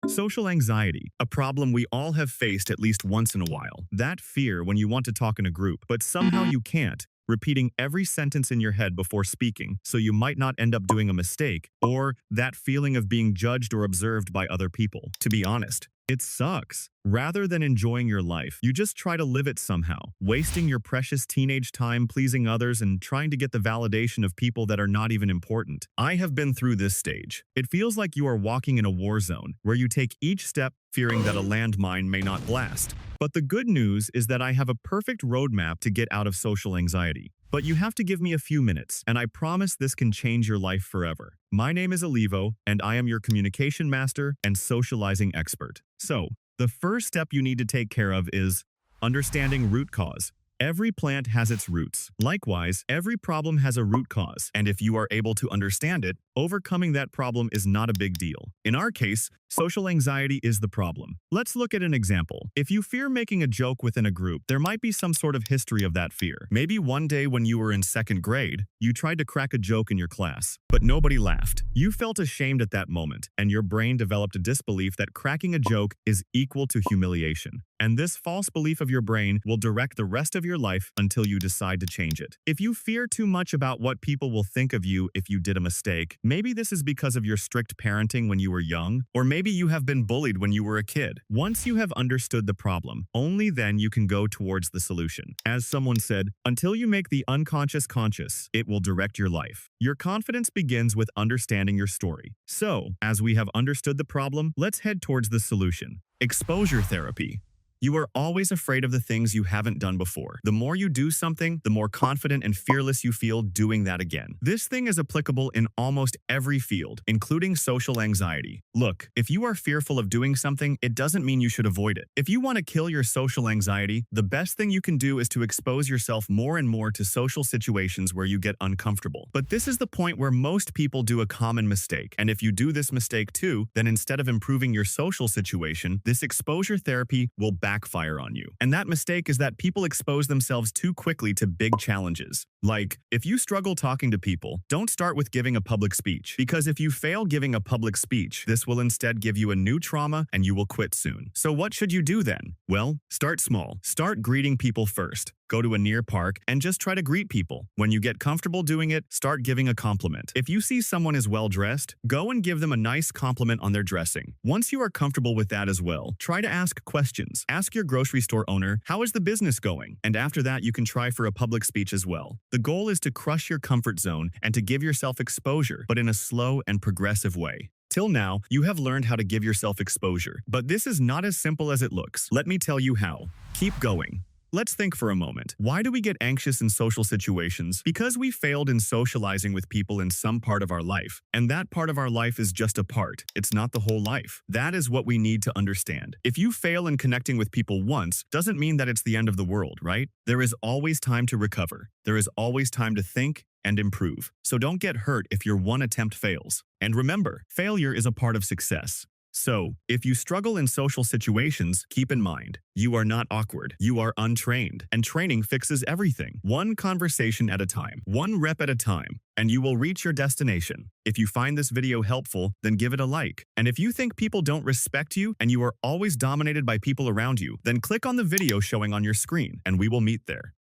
Social anxiety, a problem we all have faced at least once in a while. That fear when you want to talk in a group, but somehow you can't, repeating every sentence in your head before speaking, so you might not end up doing a mistake, or that feeling of being judged or observed by other people. To be honest, it sucks. Rather than enjoying your life, you just try to live it somehow, wasting your precious teenage time pleasing others and trying to get the validation of people that are not even important. I have been through this stage. It feels like you are walking in a war zone, where you take each step fearing that a landmine may not blast. But the good news is that I have a perfect roadmap to get out of social anxiety. But you have to give me a few minutes, and I promise this can change your life forever. My name is Alivo, and I am your communication master and socializing expert. So, the first step you need to take care of is understanding root cause. Every plant has its roots. Likewise, every problem has a root cause, and if you are able to understand it, overcoming that problem is not a big deal. In our case, social anxiety is the problem. Let's look at an example. If you fear making a joke within a group, there might be some sort of history of that fear. Maybe one day when you were in second grade, you tried to crack a joke in your class, but nobody laughed. You felt ashamed at that moment, and your brain developed a disbelief that cracking a joke is equal to humiliation. And this false belief of your brain will direct the rest of your life until you decide to change it. If you fear too much about what people will think of you if you did a mistake, maybe this is because of your strict parenting when you were young, or maybe you have been bullied when you were a kid. Once you have understood the problem, only then you can go towards the solution. As someone said, until you make the unconscious conscious, it will direct your life. Your confidence begins with understanding your story. So, as we have understood the problem, let's head towards the solution. Exposure therapy. You are always afraid of the things you haven't done before. The more you do something, the more confident and fearless you feel doing that again. This thing is applicable in almost every field, including social anxiety. Look, if you are fearful of doing something, it doesn't mean you should avoid it. If you want to kill your social anxiety, the best thing you can do is to expose yourself more and more to social situations where you get uncomfortable. But this is the point where most people do a common mistake. And if you do this mistake too, then instead of improving your social situation, this exposure therapy will backfire on you. And that mistake is that people expose themselves too quickly to big challenges. Like, if you struggle talking to people, don't start with giving a public speech, because if you fail giving a public speech, this will instead give you a new trauma and you will quit soon. So what should you do then? Well, start small. Start greeting people first. Go to a near park and just try to greet people. When you get comfortable doing it, start giving a compliment. If you see someone is well dressed, go and give them a nice compliment on their dressing. Once you are comfortable with that as well, try to ask questions. Ask your grocery store owner, how is the business going? And after that, you can try for a public speech as well. The goal is to crush your comfort zone and to give yourself exposure, but in a slow and progressive way. Till now, you have learned how to give yourself exposure, but this is not as simple as it looks. Let me tell you how. Keep going. Let's think for a moment. Why do we get anxious in social situations? Because we failed in socializing with people in some part of our life. And that part of our life is just a part. It's not the whole life. That is what we need to understand. If you fail in connecting with people once, doesn't mean that it's the end of the world, right? There is always time to recover. There is always time to think and improve. So don't get hurt if your one attempt fails. And remember, failure is a part of success. So, if you struggle in social situations, keep in mind, you are not awkward, you are untrained, and training fixes everything. One conversation at a time, one rep at a time, and you will reach your destination. If you find this video helpful, then give it a like. And if you think people don't respect you and you are always dominated by people around you, then click on the video showing on your screen, and we will meet there.